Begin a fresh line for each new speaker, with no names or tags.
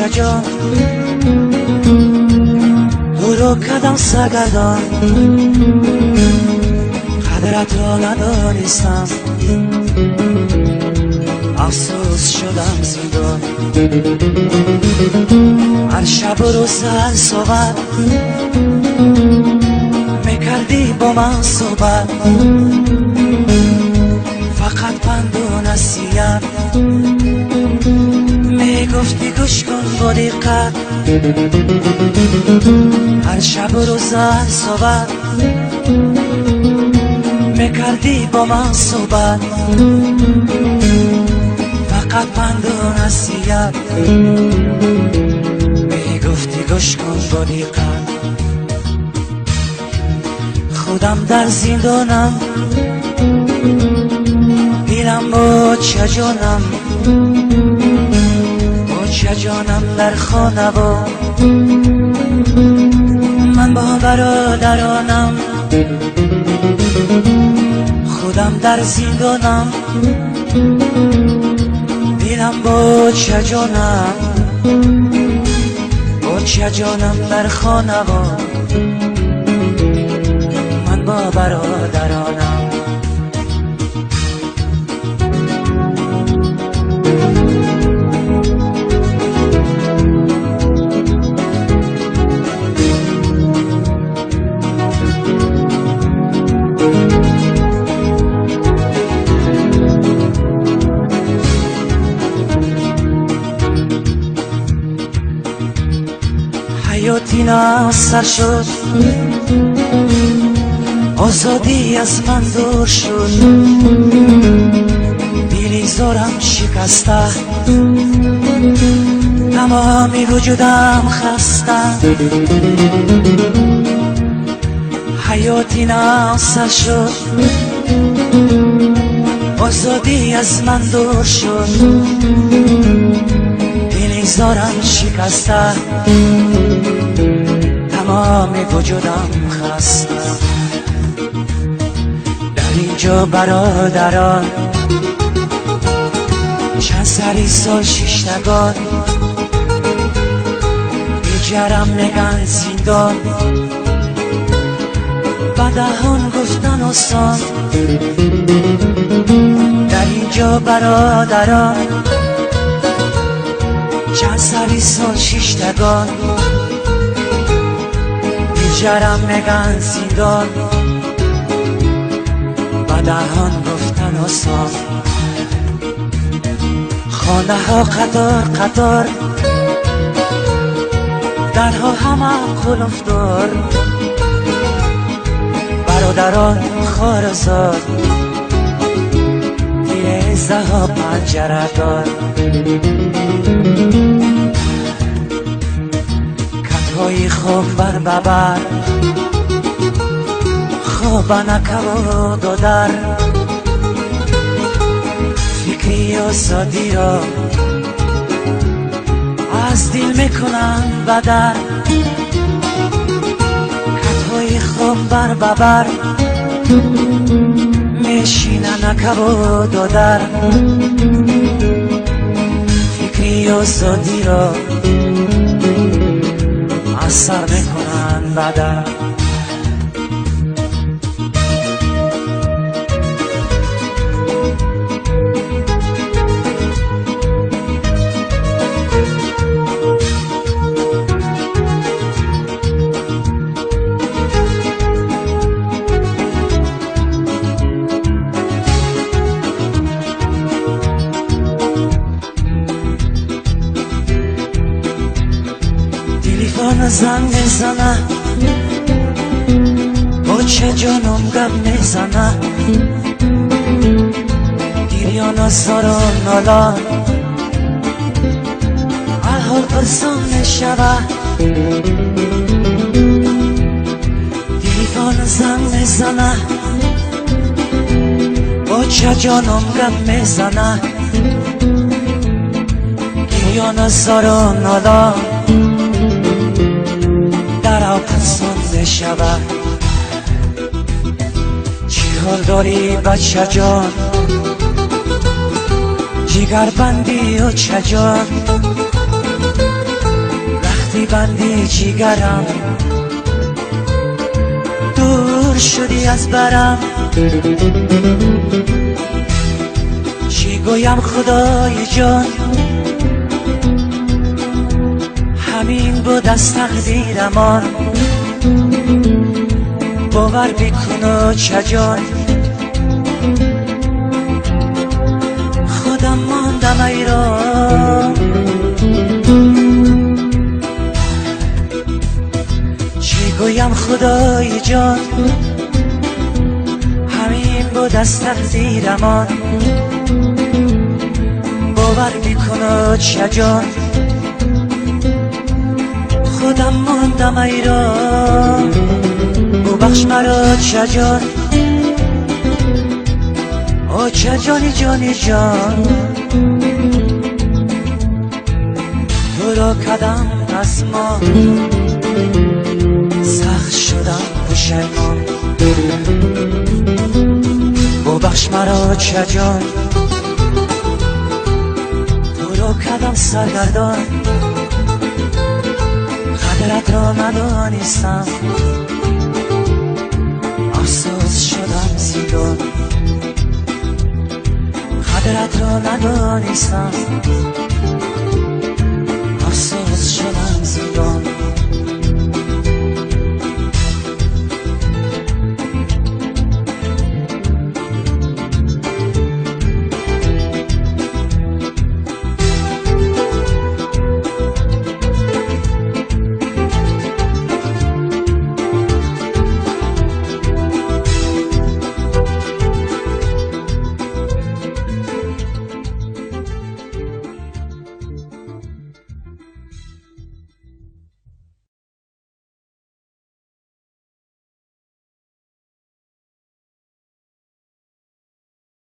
جان برو کدم سرگردان قدرت را ندانستم افسوس شدم زندان هر شب و روز هر صبح میکردی با من صحبت فقط پند و نصیحت میگفتی گوش کن با دقت هر شب و روز هر صبح میکردی با من صحبت فقط پند و نصیحت میگفتی گوش کن با دقت خودم در زندانم دیدم با چه جانم در خانه با من با برادرانم خودم در زندانم دیدم با چه جانم در خانه با من با برادرانم حیاتی ناصر شد آزادی از من دور شد دلی زارم شکسته تمامی وجودم خسته حیاتی ناصر شد آزادی از من دور شد دلی زارم شکسته تمام وجودم خسته در اینجا برادران چند سری سال شیشتگان بیجرم نگن زندان بدهان گفتن آسان در اینجا برادران چند سری سال شیشتگان بیجرم نگن زندان بدهان گفتن آسان خانه ها قطار قطار درها همه قلف دار برادران خارزاد دیزه ها پنجره دار کتهای خواب بر ببر خواب نکبود و در فکری و سادی را از دل میکنن بدر کتهای خواب بر ببر میشینن کبود و در فکری و سادی را از سر میکنن بدر تلفن زنگ میزنه با چه جانم گپ میزنه گریان سارا نالا حال پرسان میشوه تلفن زنگ میزنه با چه جانم گپ میزنه گریان سارا نالا در پرسان میشوه چی حال داری بچه جان جگر بندی و چه جان وقتی بندی جیگرم دور شدی از برم چی گویم خدای جان همین بود از تقدیرمان باور بکن چه جان خودم ماندم ایران چی گویم خدای جان همین بود از تقدیرمان باور بکن چه جان خودم ماندم ایران ببخش مرا چه جان او چه جانی جانی جان تو را کدم از ما سخت شدم پشیمان ببخش مرا چه جان تو را کدم سرگردان قدرت را ندانستم افسوس شدم زندان قدرت را ندانستم